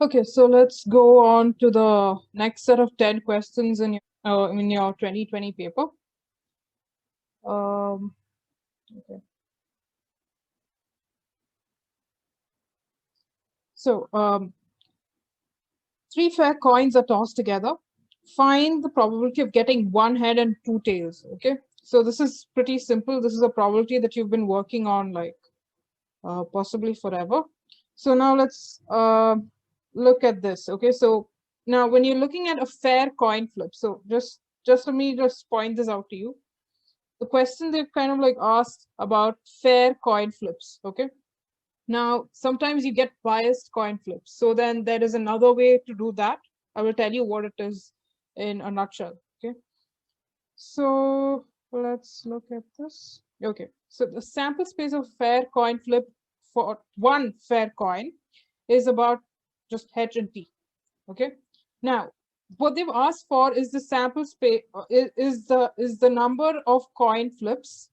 Okay, so let's go on to the next set of 10 questions in your 2020 paper. Okay. So, three fair coins are tossed together. Find the probability of getting one head and two tails. Okay, so this is pretty simple. This is a probability that you've been working on like possibly forever. So now let's look at this. Okay, so now when you're looking at a fair coin flip, so just let me just point this out to you. The question they've kind of like asked about fair coin flips. Okay, now sometimes you get biased coin flips, so then there is another way to do that. I will tell you what it is in a nutshell. Okay, so let's look at this. Okay, so the sample space of fair coin flip for one fair coin is about just H and T. Okay, now what they've asked for is the sample space is the number of coin flips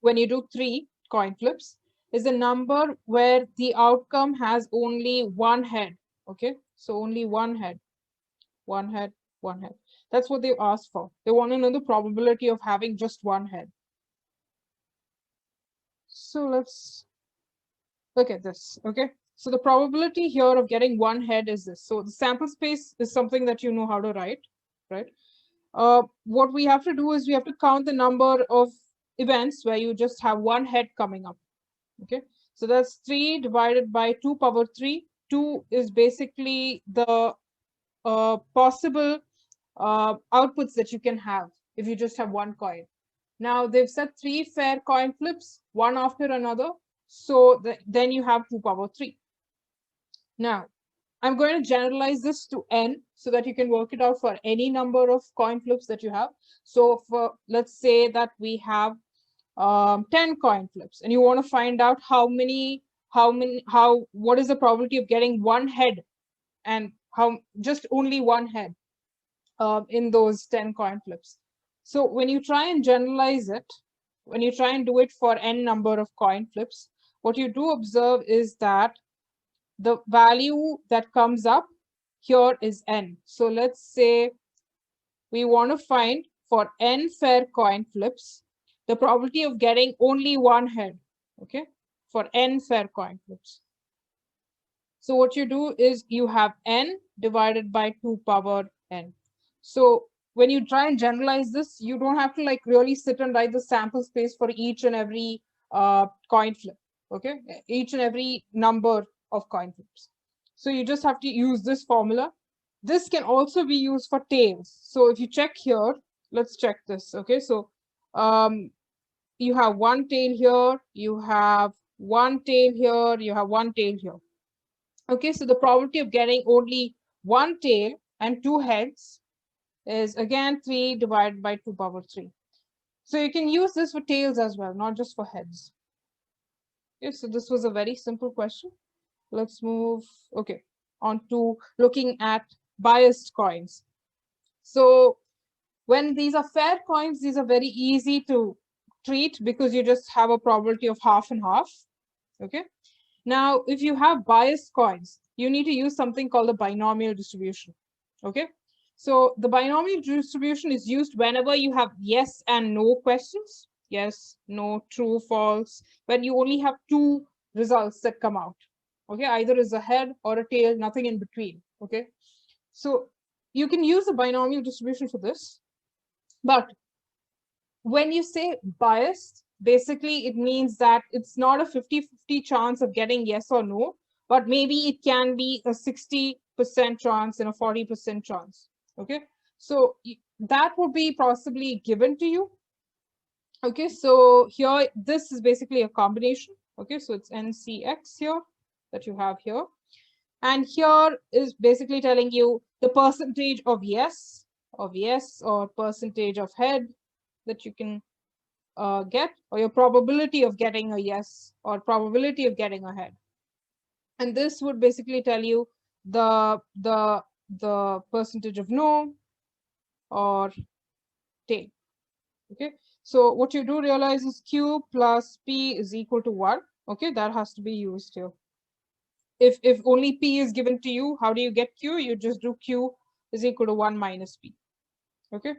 when you do 3 coin flips, is a number where the outcome has only one head. Okay, so only one head, one head, one head. That's what they've asked for. They want to know the probability of having just one head. So let's look at this. Okay, so the probability here of getting one head is this. So the sample space is something that you know how to write, right? What we have to do is we have to count the number of events where you just have one head coming up. Okay, so that's 3 divided by 2 power 3. 2 is basically the possible outputs that you can have if you just have one coin. Now they've said 3 fair coin flips, one after another. So then you have 2 power 3. Now I'm going to generalize this to n so that you can work it out for any number of coin flips that you have. So for let's say that we have 10 coin flips and you want to find out what is the probability of getting one head and how just only one head in those 10 coin flips. So when you try and generalize it, when you try and do it for n number of coin flips, what you do observe is that the value that comes up here is n. So let's say we want to find for n fair coin flips, the probability of getting only one head, okay, for n fair coin flips. So what you do is you have n divided by 2 power n. So when you try and generalize this, you don't have to like really sit and write the sample space for each and every coin flip, okay, each and every number of coin flips. So you just have to use this formula. This can also be used for tails. So if you check here, let's check this. Okay, so you have one tail here, you have one tail here, you have one tail here. Okay, so the probability of getting only one tail and two heads is again 3 divided by 2 power 3. So you can use this for tails as well, not just for heads. Okay, so this was a very simple question. Let's move, okay, on to looking at biased coins. So when these are fair coins, these are very easy to treat because you just have a probability of half and half. Okay. Now, if you have biased coins, you need to use something called the binomial distribution. Okay. So the binomial distribution is used whenever you have yes and no questions. Yes, no, true, false, when you only have two results that come out. Okay, either is a head or a tail, nothing in between. Okay, so you can use the binomial distribution for this. But when you say biased, basically it means that it's not a 50-50 chance of getting yes or no, but maybe it can be a 60% chance and a 40% chance. Okay, so that would be possibly given to you. Okay, so here, this is basically a combination. Okay, so it's NCX here that you have here. And here is basically telling you the percentage of yes, or percentage of head that you can get, or your probability of getting a yes or probability of getting a head. And this would basically tell you the percentage of no or tail. Okay, so what you do realize is Q plus P is equal to 1. Okay, that has to be used here. if only P is given to you, how do you get Q? You just do Q is equal to 1 minus P. Okay.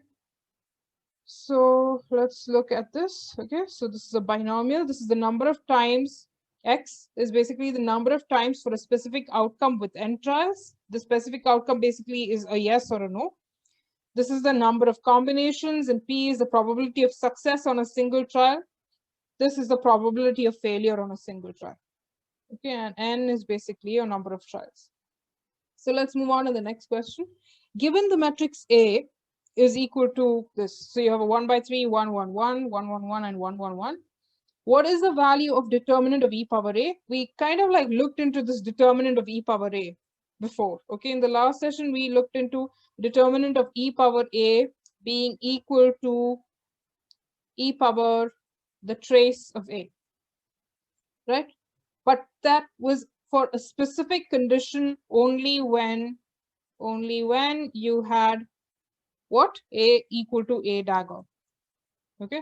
So let's look at this. Okay, so this is a binomial. This is the number of times. X is basically the number of times for a specific outcome with n trials. The specific outcome basically is a yes or a no. This is the number of combinations, and P is the probability of success on a single trial. This is the probability of failure on a single trial. Okay, and n is basically a number of trials. So let's move on to the next question. Given the matrix A is equal to this, so you have a 1 by 3, 1, 1, 1, 1, 1, 1, and 1, 1, 1. What is the value of determinant of e power A? We kind of like looked into this determinant of e power A before. Okay, in the last session, we looked into determinant of e power A being equal to e power the trace of A, right? But that was for a specific condition only when you had what? A equal to A dagger. Okay,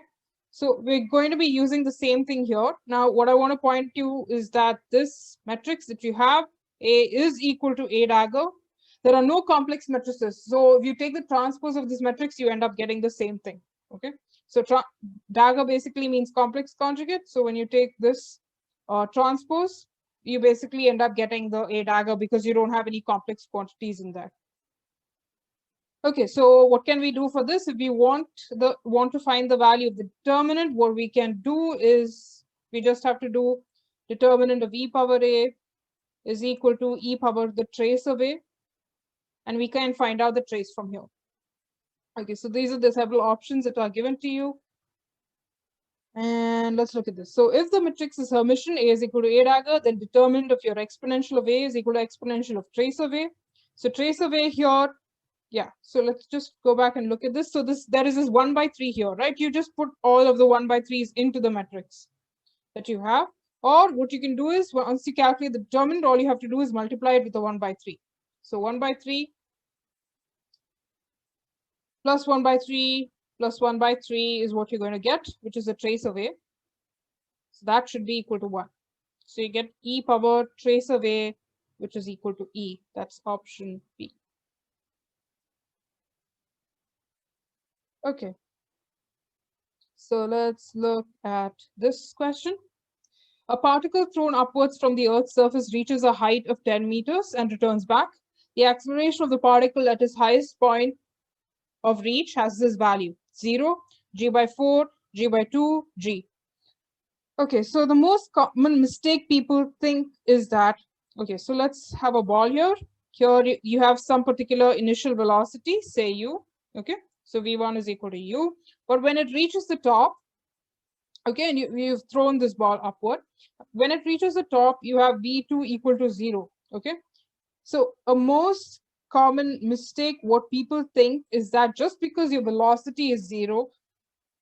so we're going to be using the same thing here. Now, what I want to point to is that this matrix that you have, A is equal to A dagger. There are no complex matrices. So if you take the transpose of this matrix, you end up getting the same thing. Okay, so dagger basically means complex conjugate. So when you take this transpose, you basically end up getting the A dagger because you don't have any complex quantities in there. Okay, so what can we do for this? If we want to find the value of the determinant, what we can do is we just have to do determinant of e power A is equal to e power the trace of A, and we can find out the trace from here. Okay, so these are the several options that are given to you. And let's look at this. So if the matrix is Hermitian, A is equal to A dagger, then determinant of your exponential of A is equal to exponential of trace of A. So trace of A here, yeah, so let's just go back and look at this. So there is this 1 by 3 here, right? You just put all of the 1 by 3s into the matrix that you have. Or what you can do is, once you calculate the determinant, all you have to do is multiply it with the 1 by 3. So 1 by 3 plus 1 by 3 plus 1 by 3 is what you're going to get, which is the trace of A. So that should be equal to 1. So you get e power trace of A, which is equal to E. That's option B. Okay. So let's look at this question. A particle thrown upwards from the Earth's surface reaches a height of 10 meters and returns back. The acceleration of the particle at its highest point of reach has this value: 0, g by 4, g by 2, g. Okay, so the most common mistake people think is that, okay, so let's have a ball here. Here you have some particular initial velocity, say u, okay? So v1 is equal to u. But when it reaches the top, okay, and you've thrown this ball upward. When it reaches the top, you have v2 equal to 0, okay? So a most common mistake, what people think is that just because your velocity is 0,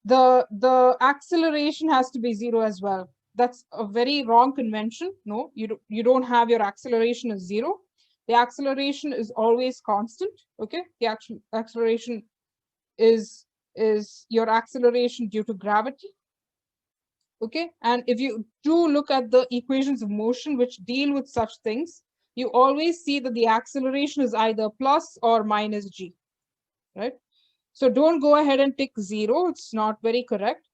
the acceleration has to be 0 as well. That's a very wrong convention. No, you don't have your acceleration as 0. The acceleration is always constant, okay? The actual acceleration is your acceleration due to gravity. Okay, and if you do look at the equations of motion which deal with such things, you always see that the acceleration is either plus or minus g, right? So don't go ahead and tick 0. It's not very correct.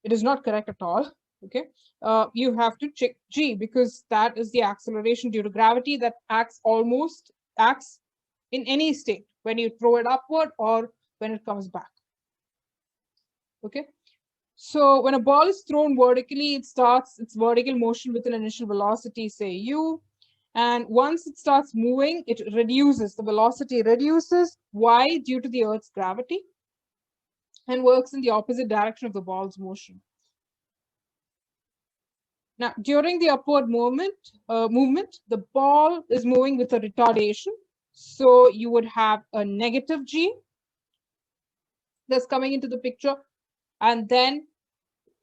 It is not correct at all. Okay, you have to check g because that is the acceleration due to gravity that acts in any state when you throw it upward or when it comes back. Okay. So when a ball is thrown vertically, it starts its vertical motion with an initial velocity, say u. And once it starts moving, it reduces, the velocity reduces. Why? Due to the Earth's gravity, and works in the opposite direction of the ball's motion. Now, during the upward movement, the ball is moving with a retardation. So you would have a negative g that's coming into the picture. And then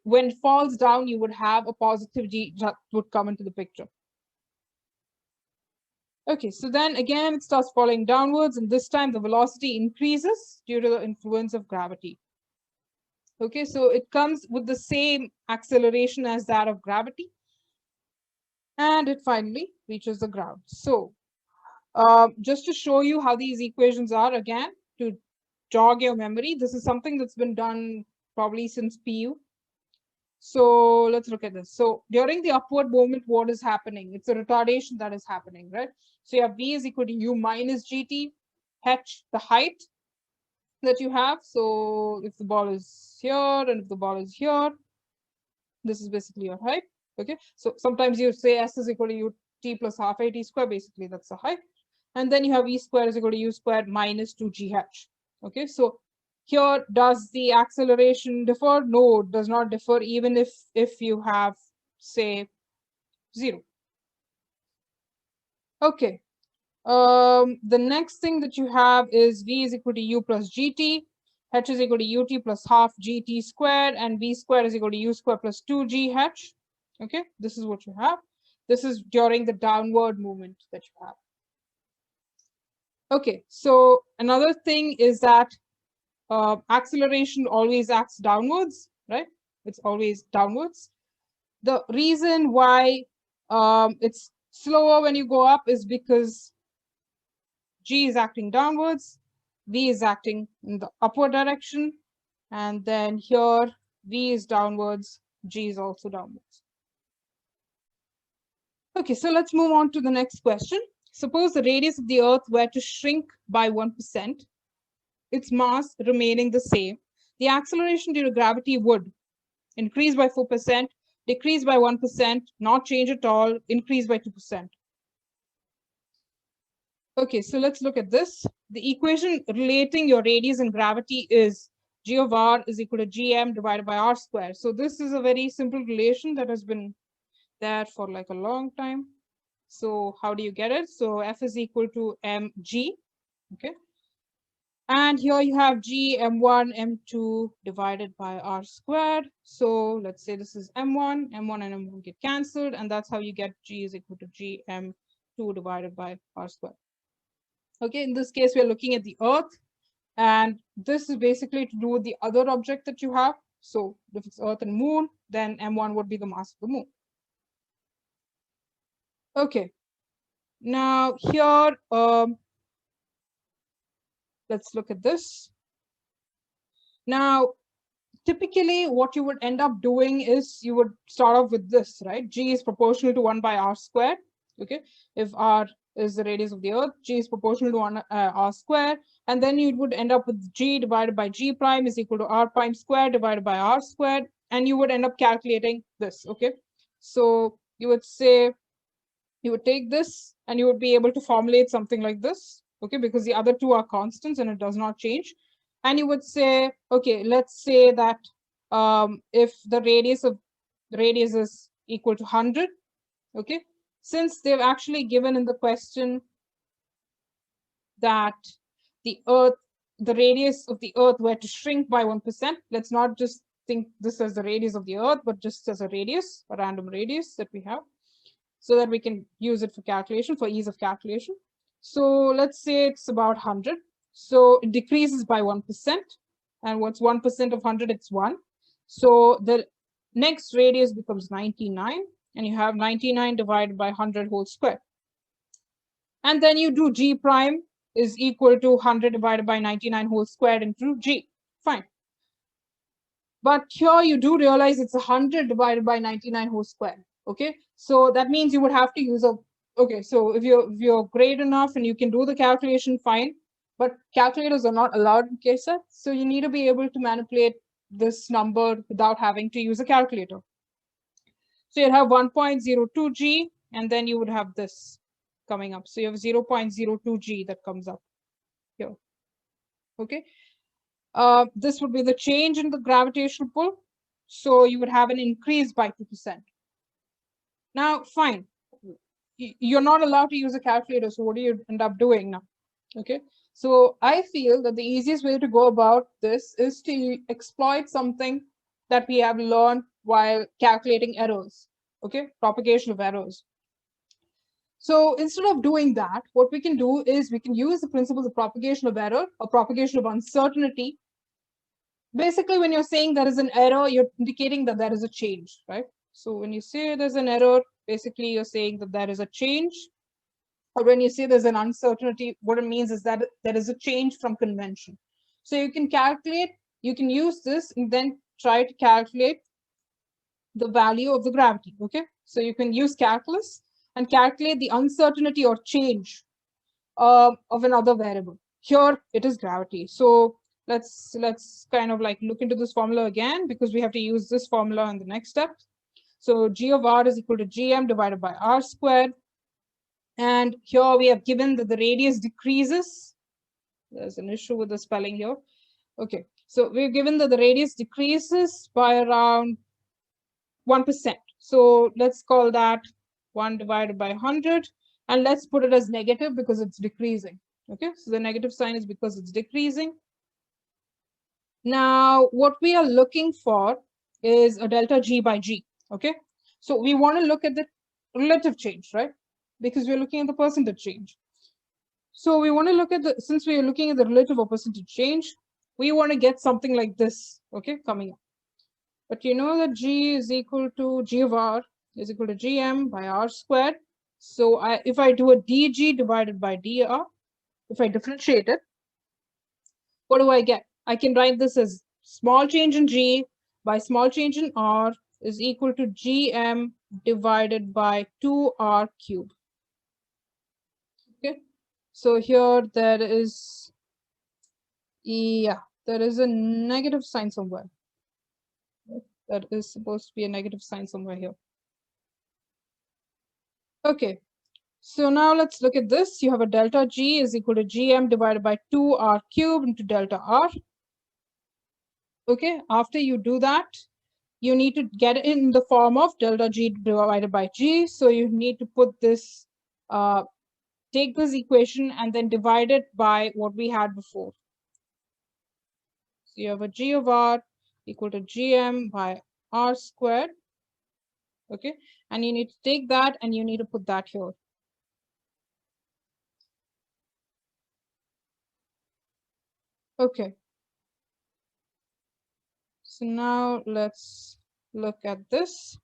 when it falls down, you would have a positive g that would come into the picture. Okay, so then again, it starts falling downwards, and this time the velocity increases due to the influence of gravity. Okay, so it comes with the same acceleration as that of gravity. and it finally reaches the ground. So just to show you how these equations are, again, to jog your memory, this is something that's been done probably since PU. So let's look at this. So during the upward movement, what is happening? It's a retardation that is happening, right? So you have V is equal to U minus GT, H, the height that you have. So if the ball is here and if the ball is here, this is basically your height. Okay. So sometimes you say S is equal to U T plus half AT square. Basically, that's the height. And then you have E square is equal to U square minus 2GH. Okay. So here, does the acceleration differ? No, it does not differ, even if you have, say, 0. Okay. The next thing that you have is V is equal to U plus GT, H is equal to UT plus half GT squared, and V squared is equal to U square plus 2GH. Okay, this is what you have. This is during the downward movement that you have. Okay, so another thing is that acceleration always acts downwards, right? It's always downwards. The reason why it's slower when you go up is because G is acting downwards, V is acting in the upward direction, and then here V is downwards, G is also downwards. Okay, so let's move on to the next question. Suppose the radius of the Earth were to shrink by 1%, its mass remaining the same. The acceleration due to gravity would increase by 4%, decrease by 1%, not change at all, increase by 2%. Okay, so let's look at this. The equation relating your radius and gravity is G of R is equal to Gm divided by R square. So this is a very simple relation that has been there for like a long time. So how do you get it? So F is equal to mg, okay? And here you have G, M1, M2 divided by R squared. So let's say this is M1 and M1 get canceled, and that's how you get G is equal to G, M2 divided by R squared. Okay, in this case, we're looking at the Earth, and this is basically to do with the other object that you have. So if it's Earth and Moon, then M1 would be the mass of the Moon. Okay, now here, let's look at this. Now, typically what you would end up doing is you would start off with this, right? G is proportional to 1 by R squared. Okay, if R is the radius of the Earth, G is proportional to 1 R squared, and then you would end up with G divided by G prime is equal to R prime squared divided by R squared, and you would end up calculating this. Okay, so you would say, you would take this and you would be able to formulate something like this, okay, because the other two are constants and it does not change. And you would say, okay, let's say that if the radius is equal to 100, okay, since they've actually given in the question that the radius of the Earth were to shrink by 1%, let's not just think this as the radius of the Earth, but just as a radius, a random radius that we have, so that we can use it for calculation, for ease of calculation. So let's say it's about 100. So it decreases by 1%. And what's 1% of 100? It's 1. So the next radius becomes 99. And you have 99 divided by 100 whole square. And then you do G prime is equal to 100 divided by 99 whole squared into G. Fine. But here you do realize it's 100 divided by 99 whole square. Okay, so that means you would have to use a, okay, so if you're great enough and you can do the calculation, fine, but calculators are not allowed in KSET, so you need to be able to manipulate this number without having to use a calculator. So you'd have 1.02 G, and then you would have this coming up. So you have 0.02 G that comes up here. Okay, this would be the change in the gravitational pull. So you would have an increase by 2%. Now, fine, you're not allowed to use a calculator, so what do you end up doing now? Okay, so I feel that the easiest way to go about this is to exploit something that we have learned while calculating errors, okay, propagation of errors. So instead of doing that, what we can do is we can use the principles of propagation of error or propagation of uncertainty. Basically, when you're saying there is an error, you're indicating that there is a change, right? So when you say there's an error, basically you're saying that there is a change. Or when you say there's an uncertainty, what it means is that there is a change from convention. So you can calculate, you can use this and then try to calculate the value of the gravity. Okay, so you can use calculus and calculate the uncertainty or change of another variable. Here it is gravity. So let's kind of like look into this formula again, because we have to use this formula in the next step. So G of R is equal to Gm divided by R squared. And here we have given that the radius decreases. There's an issue with the spelling here. Okay, so we're given that the radius decreases by around 1%. So let's call that 1 divided by 100. And let's put it as negative because it's decreasing. Okay, so the negative sign is because it's decreasing. Now, what we are looking for is a delta G by G. Okay, so we want to look at the relative change, right? Because we're looking at the percentage change. So we want to look at the, since we are looking at the relative or percentage change, we want to get something like this, okay, coming up. But you know that G is equal to G of R is equal to Gm by R squared. So if I do a dG divided by dR, if I differentiate it, what do I get? I can write this as small change in G by small change in R is equal to Gm divided by 2R cubed. Okay, so here there is, yeah, there is a negative sign somewhere. That is supposed to be a negative sign somewhere here. Okay, so now let's look at this. You have a delta G is equal to Gm divided by 2R cubed into delta R. Okay, after you do that, you need to get it in the form of delta G divided by G. So you need to put this, take this equation and then divide it by what we had before. So you have a G of R equal to Gm by R squared. Okay, and you need to take that and you need to put that here. Okay, so now let's look at this.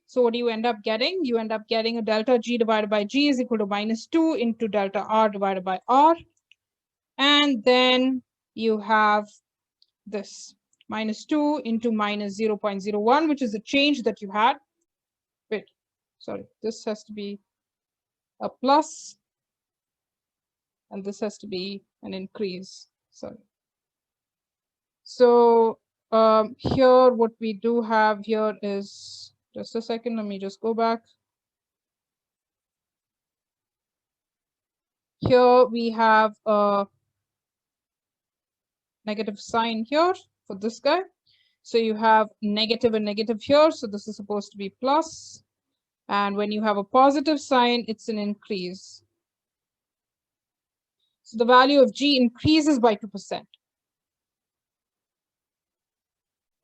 So what do you end up getting? You end up getting a delta G divided by G is equal to -2 into delta R divided by R. And then you have this -2 into -0.01, which is the change that you had. Wait, sorry, this has to be a plus. And this has to be an increase. Sorry. So here, what we do have here is, just a second, let me just go back. Here we have a negative sign here for this guy. So you have negative and negative here. So this is supposed to be plus. And when you have a positive sign, it's an increase. So the value of G increases by 2%.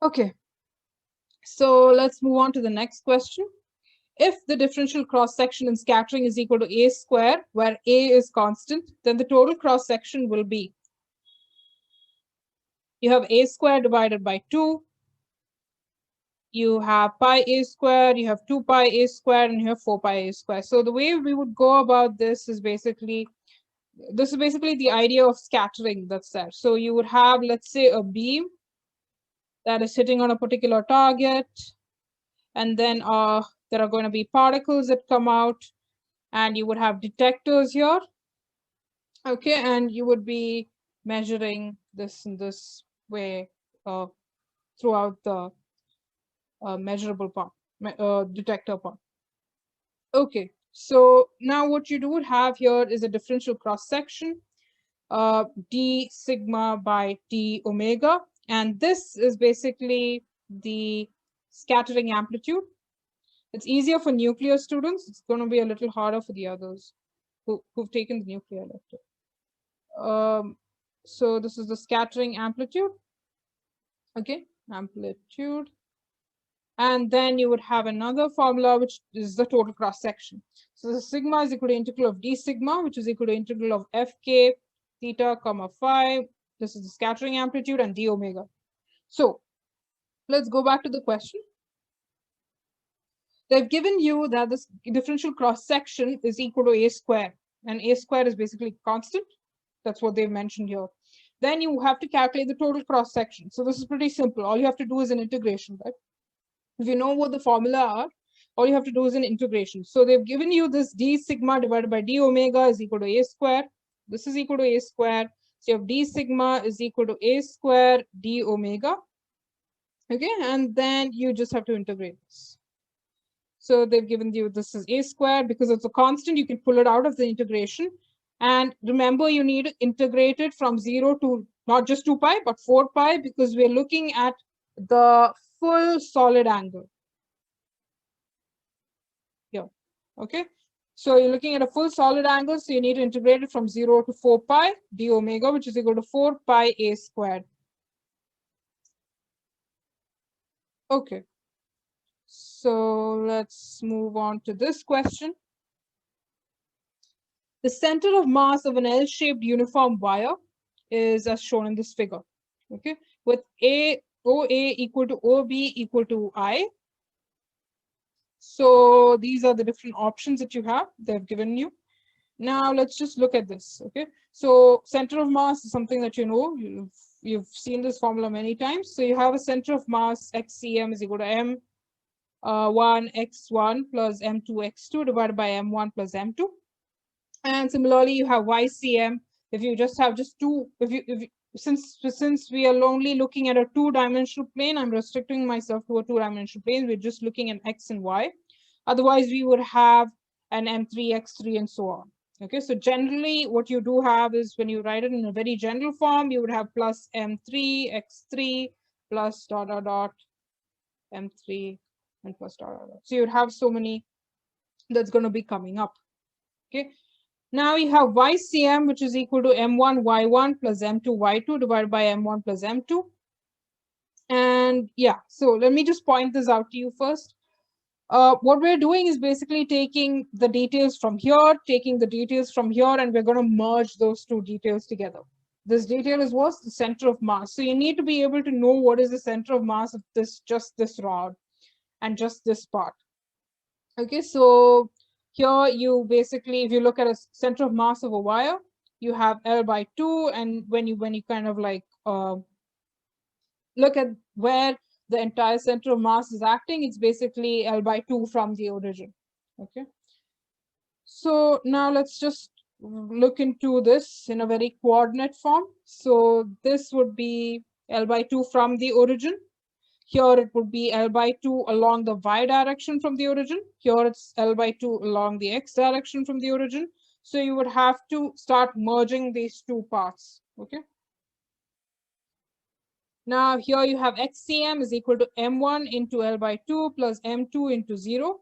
Okay. So let's move on to the next question. If the differential cross-section in scattering is equal to a square, where a is constant, then the total cross-section will be, you have a square divided by 2, you have pi a squared, you have 2 pi a squared, and you have 4 pi a squared. So the way we would go about this is basically, this is basically the idea of scattering that's there. So you would have, let's say, a beam that is hitting on a particular target, and then there are going to be particles that come out, and you would have detectors here. Okay, and you would be measuring this in this way throughout the measurable part, detector part. Okay, so now what you do have here is a differential cross section, d sigma by d omega, and this is basically the scattering amplitude. It's easier for nuclear students. It's going to be a little harder for the others who've taken the nuclear elective. So this is the scattering amplitude. Okay, amplitude. And then you would have another formula, which is the total cross section. So the sigma is equal to integral of d sigma, which is equal to integral of fk theta comma phi. This is the scattering amplitude, and d omega. So let's go back to the question. they've given you that this differential cross section is equal to a square, and a square is basically constant. That's what they've mentioned here. Then you have to calculate the total cross section. So this is pretty simple. All you have to do is an integration, right? If you know what the formula are, all you have to do is an integration. So they've given you this d sigma divided by d omega is equal to a square. This is equal to a square. So you have d sigma is equal to a square d omega. Okay, and then you just have to integrate this. So they've given you this is a square. Because it's a constant, you can pull it out of the integration. And remember, you need to integrate it from 0 to not just 2 pi, but 4 pi, because we're looking at the full solid angle. Here, okay? So you're looking at a full solid angle, so you need to integrate it from 0 to 4 pi d omega, which is equal to 4 pi a squared. Okay. So let's move on to this question. The center of mass of an L-shaped uniform wire is as shown in this figure, okay? With OA equal to OB equal to I. So these are the different options that you have, they've given you. Now let's just look at this, okay? So center of mass is something that you know, you've seen this formula many times. So you have a center of mass xcm is equal to m1 x1 plus m2 x2 divided by m1 plus m2. And similarly, you have YCM. If you just have just two, since we are only looking at a two-dimensional plane, I'm restricting myself to a two-dimensional plane. We're just looking at X and Y. Otherwise, we would have an M3, X3, and so on. Okay, so generally, what you do have is when you write it in a very general form, you would have plus M3, X3, plus dot dot dot, M3, and plus dot dot dot. So you'd have so many that's going to be coming up. Okay. Now you have YCM, which is equal to M1 Y1 plus M2 Y2 divided by M1 plus M2. And yeah, so let me just point this out to you first. What we're doing is basically taking the details from here, taking the details from here, and we're going to merge those two details together. This detail is what's the center of mass. So you need to be able to know what is the center of mass of this, just this rod and just this part. Okay, so here you basically, if you look at a center of mass of a wire, you have L by 2, and when you kind of like look at where the entire center of mass is acting, it's basically L by 2 from the origin. Okay, so now let's just look into this in a very coordinate form. So this would be L by 2 from the origin. Here it would be L by 2 along the y direction from the origin. Here it's L by 2 along the x direction from the origin. So you would have to start merging these two parts, okay? Now here you have xcm is equal to m1 into L by 2 plus m2 into 0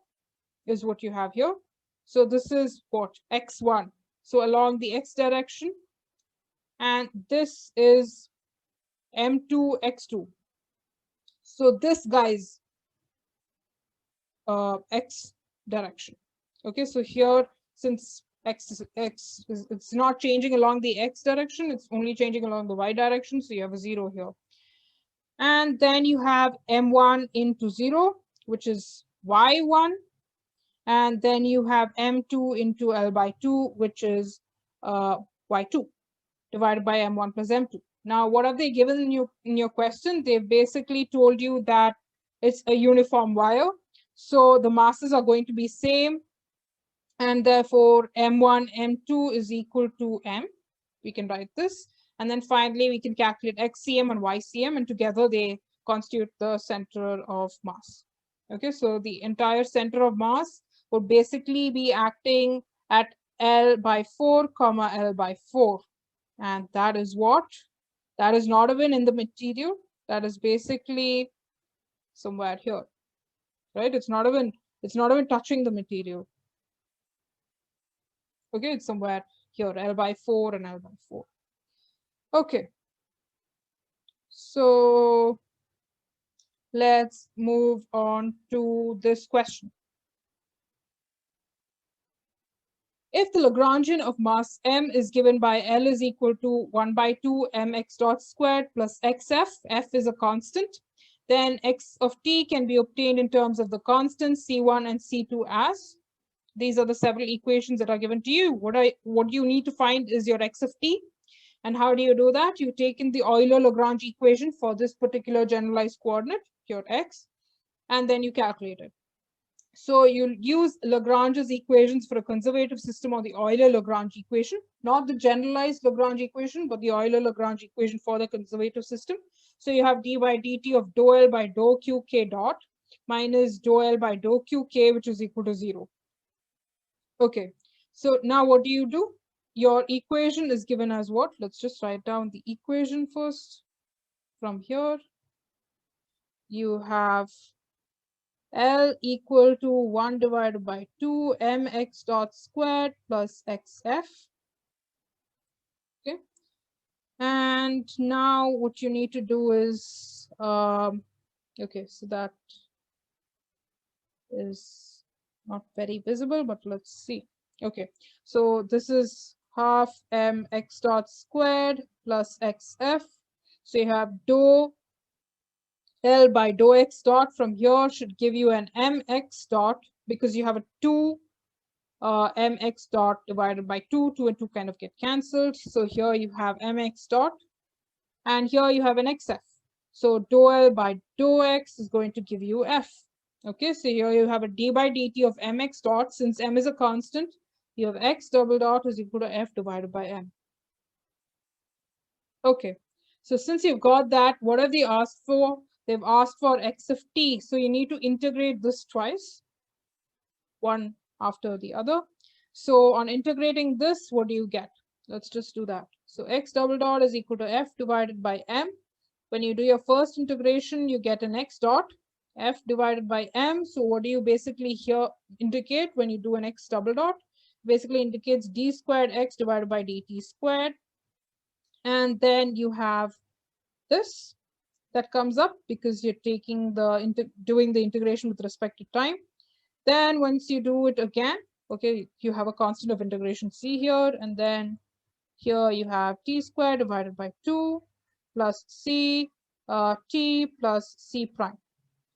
is what you have here. So this is what? X1. So along the x direction. And this is m2 x2. So this guy's x direction. Okay, so here since it's not changing along the x direction, it's only changing along the y direction, so you have a 0 here. And then you have m1 into 0, which is y1, and then you have m2 into L by 2, which is y2 divided by m1 plus m2. Now, what have they given in your question? They've basically told you that it's a uniform wire. So the masses are going to be same. And therefore, M1, M2 is equal to M. We can write this. And then finally, we can calculate XCM and YCM. And together, they constitute the center of mass. Okay, so the entire center of mass would basically be acting at L by 4, comma L by 4. And that is what? That is not even in the material. That is basically somewhere here, right? It's not even touching the material. Okay, it's somewhere here, L by 4 and L by 4. Okay. So let's move on to this question. If the Lagrangian of mass m is given by L is equal to 1 by 2 mx dot squared plus xf, f is a constant, then x of t can be obtained in terms of the constants C1 and C2 as. These are the several equations that are given to you. What you need to find is your x of t. And how do you do that? You take in the Euler-Lagrange equation for this particular generalized coordinate, your x, and then you calculate it. So you'll use Lagrange's equations for a conservative system or the Euler-Lagrange equation, not the generalized Lagrange equation, but the Euler-Lagrange equation for the conservative system. So you have d by dt of dou L by dou Q k dot minus dou L by dou Q k, which is equal to 0. Okay, so now what do? Your equation is given as what? Let's just write down the equation first. From here, you have L equal to 1 divided by 2 mx dot squared plus xf. Okay. And now what you need to do is, okay, so that is not very visible, but let's see. Okay, so this is half mx dot squared plus xf. So you have dou L by dou x dot from here should give you an mx dot, because you have a 2 mx dot divided by 2, 2 and 2 kind of get cancelled. So here you have mx dot, and here you have an xf. So dou L by dou x is going to give you f. Okay, so here you have a d by dt of mx dot. Since m is a constant, you have x double dot is equal to f divided by m. Okay, so since you've got that, what have they asked for? They've asked for x of t. So you need to integrate this twice, one after the other. So on integrating this, what do you get? Let's just do that. So x double dot is equal to f divided by m. When you do your first integration, you get an x dot, f divided by m. So what do you basically here indicate when you do an x double dot? Basically indicates d squared x divided by dt squared. And then you have this that comes up because you're taking doing the integration with respect to time. Then once you do it again, okay, you have a constant of integration c here, and then here you have t squared divided by 2 plus c t plus c prime.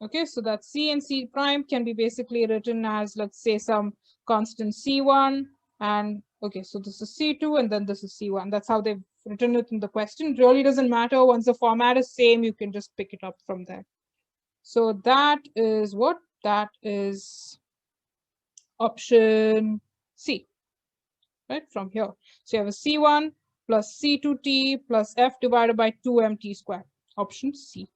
Okay, so that c and c prime can be basically written as, let's say, some constant c1, and okay, so this is c2 and then this is c1. That's how they've written it in the question. It really doesn't matter. Once the format is same, you can just pick it up from there. So that is what? That is option C, right, from here. So you have a C1 plus C2t plus F divided by 2mt squared, option C.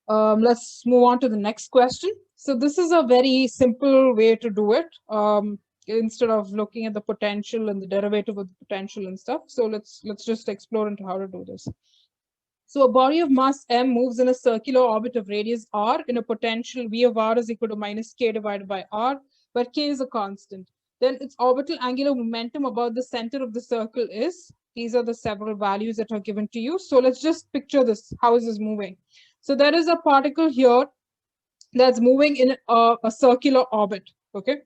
Let's move on to the next question. So this is a very simple way to do it. Instead of looking at the potential and the derivative of the potential and stuff. So let's just explore into how to do this. So a body of mass m moves in a circular orbit of radius r in a potential v of r is equal to minus k divided by r, where k is a constant. Then its orbital angular momentum about the center of the circle is, these are the several values that are given to you. So let's just picture this. How is this moving? So there is a particle here that's moving in a circular orbit. Okay.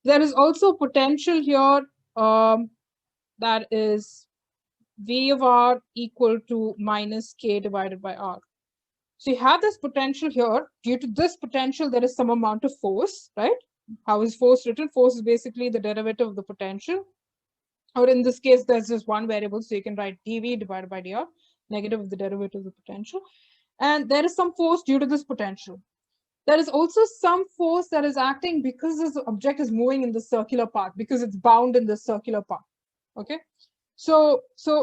There is also potential here that is v of r equal to minus k divided by r. So you have this potential here. Due to this potential, there is some amount of force, right? How is force written? Force is basically the derivative of the potential. Or in this case, there's just one variable, so you can write dv divided by dr, negative of the derivative of the potential. And there is some force due to this potential. There is also some force that is acting because this object is moving in the circular path, because it's bound in the circular path. Okay. So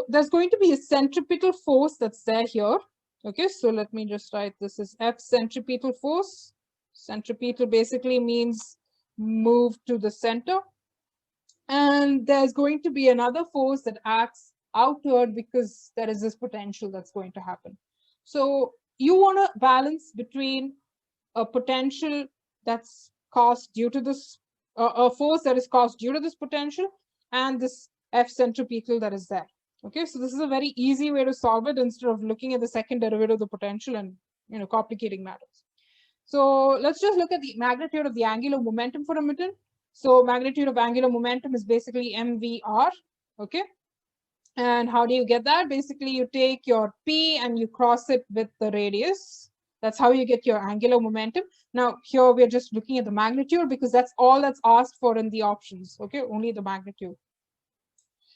there's going to be a centripetal force that's there here. Okay, so let me just write this as F centripetal force. Centripetal basically means move to the center. And there's going to be another force that acts outward because there is this potential that's going to happen. So you want to balance between a potential that's caused due to this, a force that is caused due to this potential, and this F centripetal that is there. Okay, so this is a very easy way to solve it instead of looking at the second derivative of the potential and complicating matters. So let's just look at the magnitude of the angular momentum for a minute. So magnitude of angular momentum is basically mvr. Okay, And how do you get that? Basically, you take your P and you cross it with the radius. That's how you get your angular momentum. Now, here we're just looking at the magnitude because that's all that's asked for in the options, okay? Only the magnitude.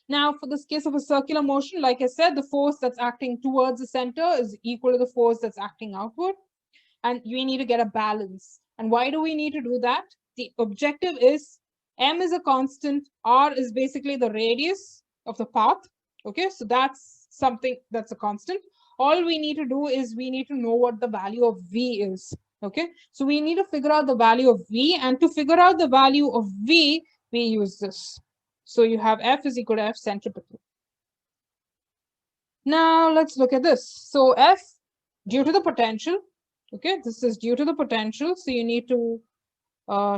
Now, for this case of a circular motion, like I said, the force that's acting towards the center is equal to the force that's acting outward. And we need to get a balance. And why do we need to do that? The objective is M is a constant, R is basically the radius of the path. Okay, so that's something that's a constant. All we need to do is we need to know what the value of V is. Okay, so we need to figure out the value of V, and to figure out the value of V, we use this. So you have F is equal to F centripetal. Now let's look at this. So F, due to the potential, okay, this is due to the potential. So you need to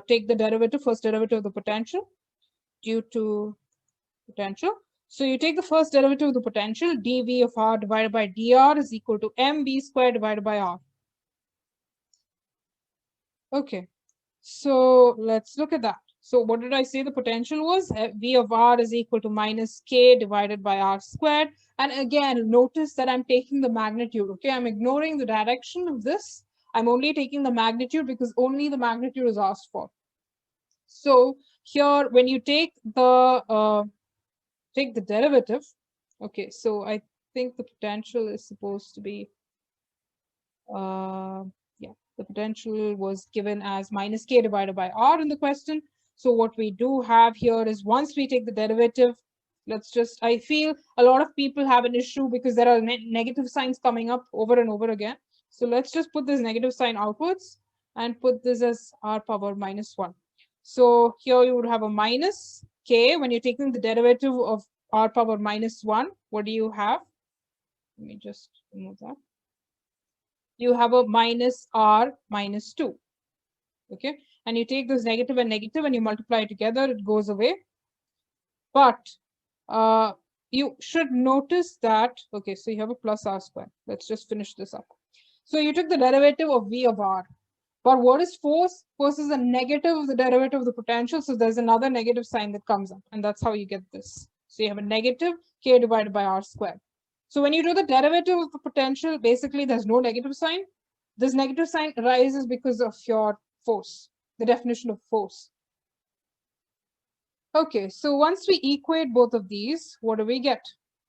take the derivative, first derivative of the potential, due to potential. So you take the first derivative of the potential, dV of R divided by dr is equal to mv squared divided by R. Okay, so let's look at that. So what did I say the potential was? V of R is equal to minus K divided by R squared. And again, notice that I'm taking the magnitude, okay? I'm ignoring the direction of this. I'm only taking the magnitude because only the magnitude is asked for. So here, when you take the derivative, okay, so I think the potential is supposed to be, yeah, the potential was given as minus K divided by R in the question. So what we do have here is once we take the derivative, I feel a lot of people have an issue because there are negative signs coming up over and over again. So let's just put this negative sign outwards and put this as R power minus 1. So here you would have a minus K when you're taking the derivative of R power minus 1. What do you have? Let me just remove that. You have a minus R minus 2. Okay, and you take this negative and negative and you multiply together, it goes away. But you should notice that, okay, so you have a plus R squared. Let's just finish this up. So you took the derivative of V of R. But what is force? Force is a negative of the derivative of the potential. So there's another negative sign that comes up. And that's how you get this. So you have a negative K divided by R squared. So when you do the derivative of the potential, basically there's no negative sign. This negative sign arises because of your force, the definition of force. Okay, so once we equate both of these, what do we get?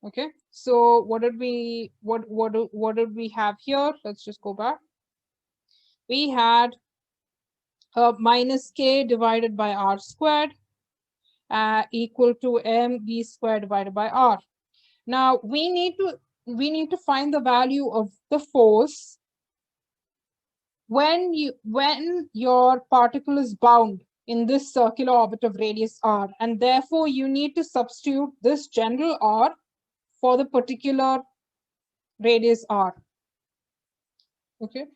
Okay, so what did we have here? Let's just go back. We had minus K divided by R squared equal to mv squared divided by R. Now we need to find the value of the force when your particle is bound in this circular orbit of radius R, and therefore you need to substitute this general R for the particular radius R. Okay,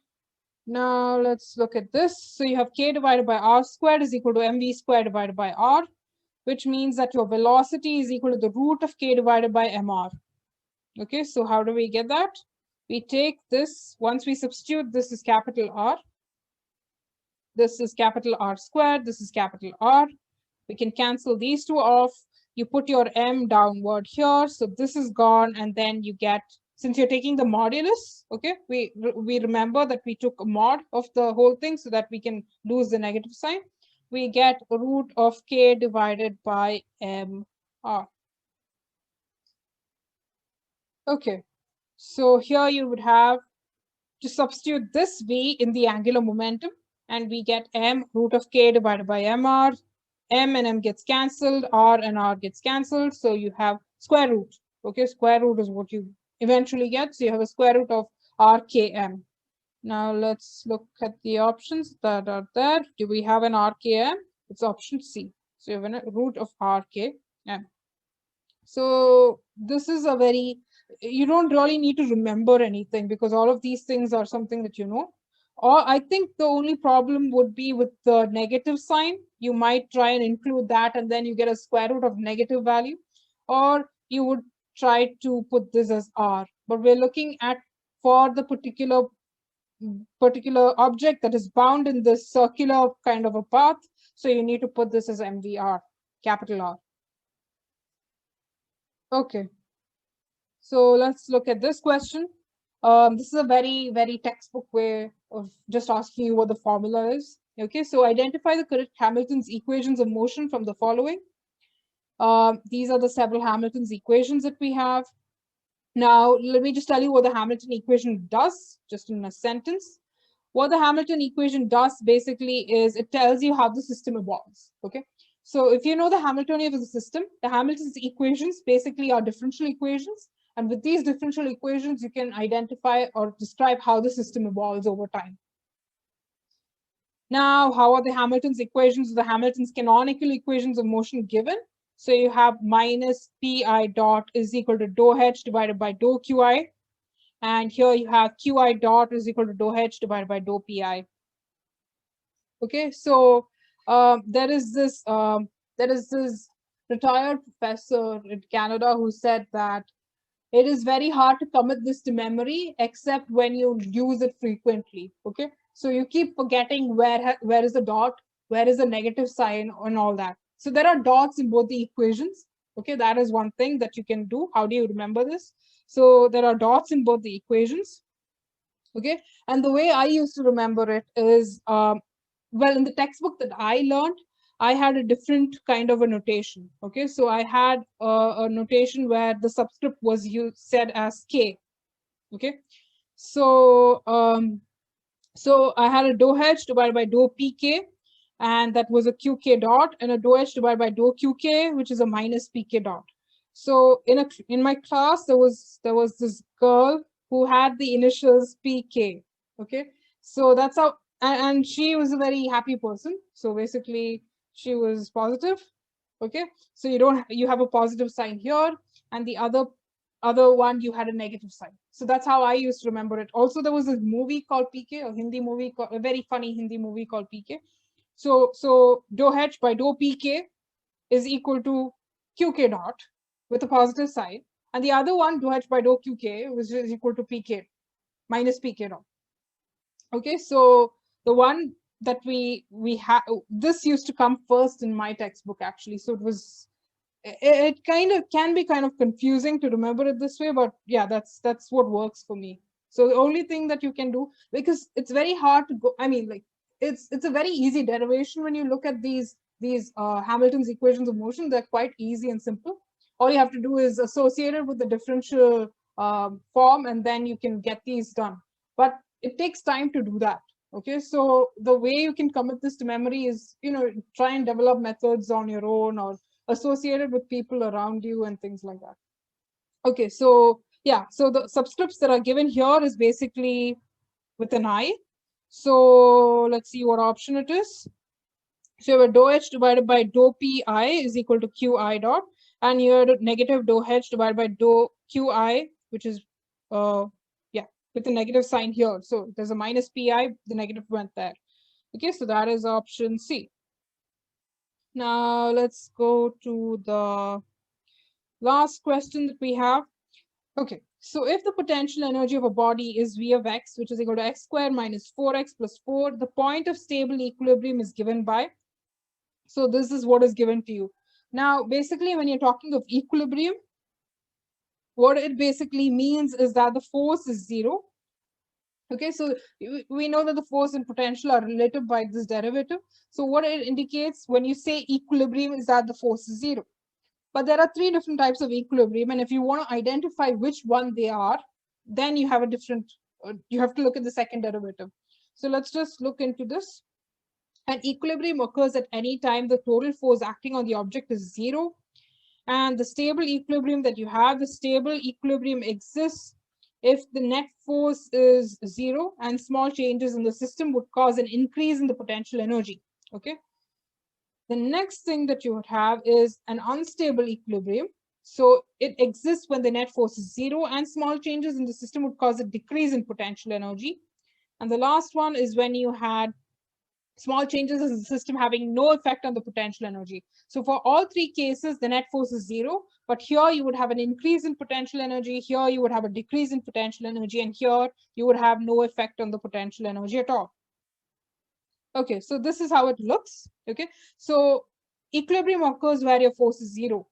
now let's look at this. So you have K divided by R squared is equal to mv squared divided by R, which means that your velocity is equal to the root of K divided by mr. Okay, so how do we get that? We take this, once we substitute, this is capital R. This is capital R squared, this is capital R. We can cancel these two off. You put your m downward here, so this is gone, and then you get, since you're taking the modulus, okay, we remember that we took a mod of the whole thing so that we can lose the negative sign. We get root of K divided by mr. Okay, so here you would have to substitute this V in the angular momentum, and we get m root of K divided by mr. M and M gets cancelled, R and R gets cancelled, so you have square root. Okay, square root is what you eventually get, so you have a square root of RKM. Now let's look at the options that are there. Do we have an RKM? It's option C. So you have a root of RKM. So this is a very, you don't really need to remember anything because all of these things are something that you know. Or I think the only problem would be with the negative sign. You might try and include that and then you get a square root of negative value. Or you would try to put this as R. But we're looking at for the particular object that is bound in this circular kind of a path. So you need to put this as MVR, capital R. Okay. So let's look at this question. This is a very, very textbook way of just asking you what the formula is. Okay, so identify the correct Hamilton's equations of motion from the following. These are the several Hamilton's equations that we have. Now, let me just tell you what the Hamilton equation does, just in a sentence. What the Hamilton equation does basically is it tells you how the system evolves. Okay, so if you know the Hamiltonian of the system, the Hamilton's equations basically are differential equations. And with these differential equations, you can identify or describe how the system evolves over time. Now, how are the Hamilton's equations, the Hamilton's canonical equations of motion given? So you have minus pi dot is equal to dou h divided by dou qi. And here you have qi dot is equal to dou h divided by dou pi. Okay, so there is this retired professor in Canada who said that it is very hard to commit this to memory except when you use it frequently. Okay, so you keep forgetting where is the dot, where is the negative sign, and all that. So there are dots in both the equations. Okay, that is one thing that you can do. How do you remember this? So there are dots in both the equations. Okay, and the way I used to remember it is, well, in the textbook that I learned, I had a different kind of a notation. Okay, so I had a notation where the subscript was said as k. Okay, so so I had a dou h divided by dou pk, and that was a qk dot, and a dou h divided by dou qk, which is a minus pk dot. So in my class there was this girl who had the initials pk. Okay, so that's how, and she was a very happy person. So basically she was positive. Okay, so you have a positive sign here, and the other one you had a negative sign. So that's how I used to remember it. Also, there was a movie called PK, a Hindi movie, a very funny Hindi movie called PK. So dou h by dou PK is equal to QK dot with a positive sign, and the other one dou h by dou QK was equal to PK minus PK dot. Okay, so the one that we have, this used to come first in my textbook actually. So it kind of can be kind of confusing to remember it this way, but yeah, that's what works for me. So the only thing that you can do, because it's very hard to go, I mean, like it's a very easy derivation when you look at these Hamilton's equations of motion. They're quite easy and simple. All you have to do is associate it with the differential form, and then you can get these done. But it takes time to do that. Okay, so the way you can commit this to memory is, try and develop methods on your own, or associated with people around you and things like that. Okay, so yeah, so the subscripts that are given here is basically with an I. So let's see what option it is. So you have a dou h divided by dou pi is equal to qi dot, and you have negative dou h divided by dou qi, which is with a negative sign here. So there's a minus pi, the negative went there. Okay, so that is option C. Now let's go to the last question that we have. Okay, so if the potential energy of a body is V of x, which is equal to x squared minus 4x plus 4, the point of stable equilibrium is given by. So this is what is given to you. Now, basically, when you're talking of equilibrium, what it basically means is that the force is zero. Okay, so we know that the force and potential are relative by this derivative. So what it indicates when you say equilibrium is that the force is zero. But there are three different types of equilibrium, and if you want to identify which one they are, then you have a different, you have to look at the second derivative. So let's just look into this. An equilibrium occurs at any time the total force acting on the object is zero. And the stable equilibrium that you have, the stable equilibrium exists if the net force is zero and small changes in the system would cause an increase in the potential energy. Okay. The next thing that you would have is an unstable equilibrium. So it exists when the net force is zero and small changes in the system would cause a decrease in potential energy. And the last one is when you had small changes in the system having no effect on the potential energy. So for all three cases, the net force is zero, but here you would have an increase in potential energy, here you would have a decrease in potential energy, and here you would have no effect on the potential energy at all. Okay, so this is how it looks. Okay, so equilibrium occurs where your force is zero.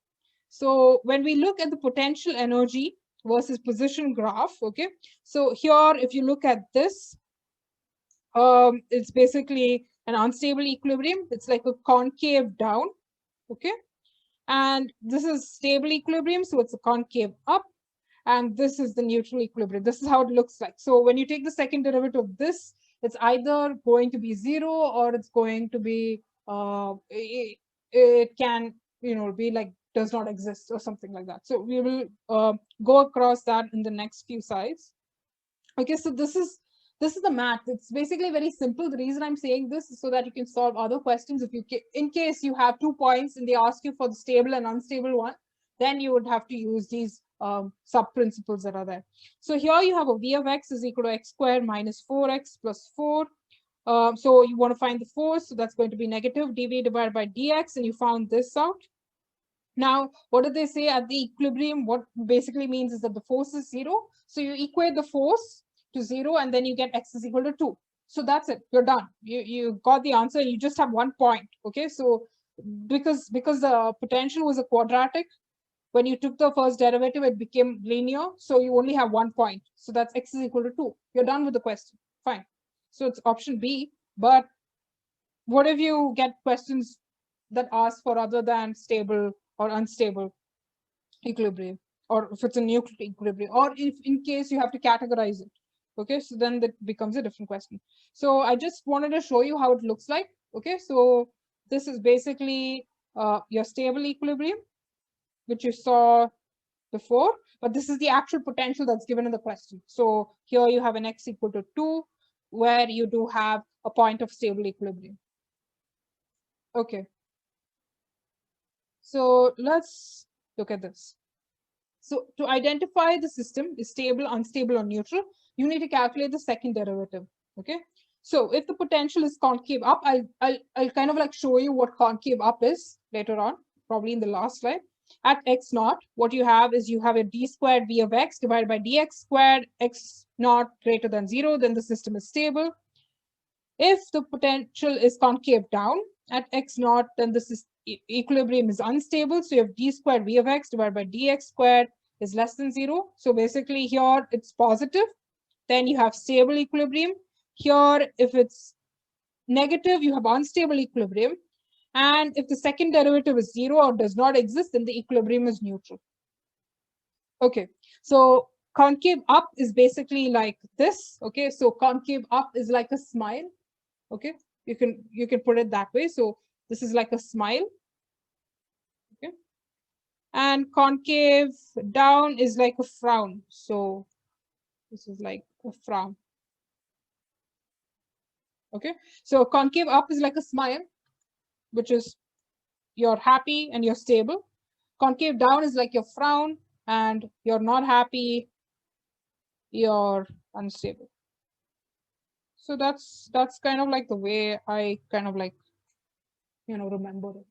So when we look at the potential energy versus position graph. Okay, so here if you look at this, it's basically an unstable equilibrium. It's like a concave down. Okay, and this is stable equilibrium, so it's a concave up, and this is the neutral equilibrium. This is how it looks like. So when you take the second derivative of this, it's either going to be 0 or it's going to be it can be like does not exist or something like that. So we will go across that in the next few slides. Okay, so this is the math. It's basically very simple. The reason I'm saying this is so that you can solve other questions. If you in case you have 2 points and they ask you for the stable and unstable one, then you would have to use these sub principles that are there. So here you have a v of x is equal to x squared minus 4x plus 4. So you want to find the force, so that's going to be negative dv divided by dx, and you found this out. Now, what do they say at the equilibrium? What basically means is that the force is 0. So you equate the force to 0, and then you get x is equal to 2. So that's it. You're done. You got the answer. You just have 1 point. Okay, so because the potential was a quadratic, when you took the first derivative, it became linear. So you only have 1 point. So that's x is equal to 2. You're done with the question. Fine. So it's option B. But what if you get questions that ask for other than stable or unstable equilibrium, or if it's a neutral equilibrium, or if in case you have to categorize it? Okay, so then that becomes a different question. So I just wanted to show you how it looks like. Okay, so this is basically your stable equilibrium, which you saw before, but this is the actual potential that's given in the question. So here you have an x equal to 2, where you do have a point of stable equilibrium. Okay, so let's look at this. So to identify the system is stable, unstable, or neutral, you need to calculate the second derivative. Okay, so if the potential is concave up, I'll kind of like show you what concave up is later on, probably in the last slide. At x naught, what you have is you have a d squared v of x divided by dx squared, x naught greater than 0, then the system is stable. If the potential is concave down at x naught, then this equilibrium is unstable. So you have d squared v of x divided by dx squared is less than 0. So basically here it's positive. Then you have stable equilibrium. Here, if it's negative, you have unstable equilibrium. And if the second derivative is 0 or does not exist, then the equilibrium is neutral. Okay, so concave up is basically like this. Okay, so concave up is like a smile. Okay, you can put it that way. So this is like a smile. Okay, and concave down is like a frown. So this is like a frown. Okay, so concave up is like a smile, which is you're happy and you're stable. Concave down is like your frown and you're not happy, you're unstable. So that's kind of like the way I kind of like remember it.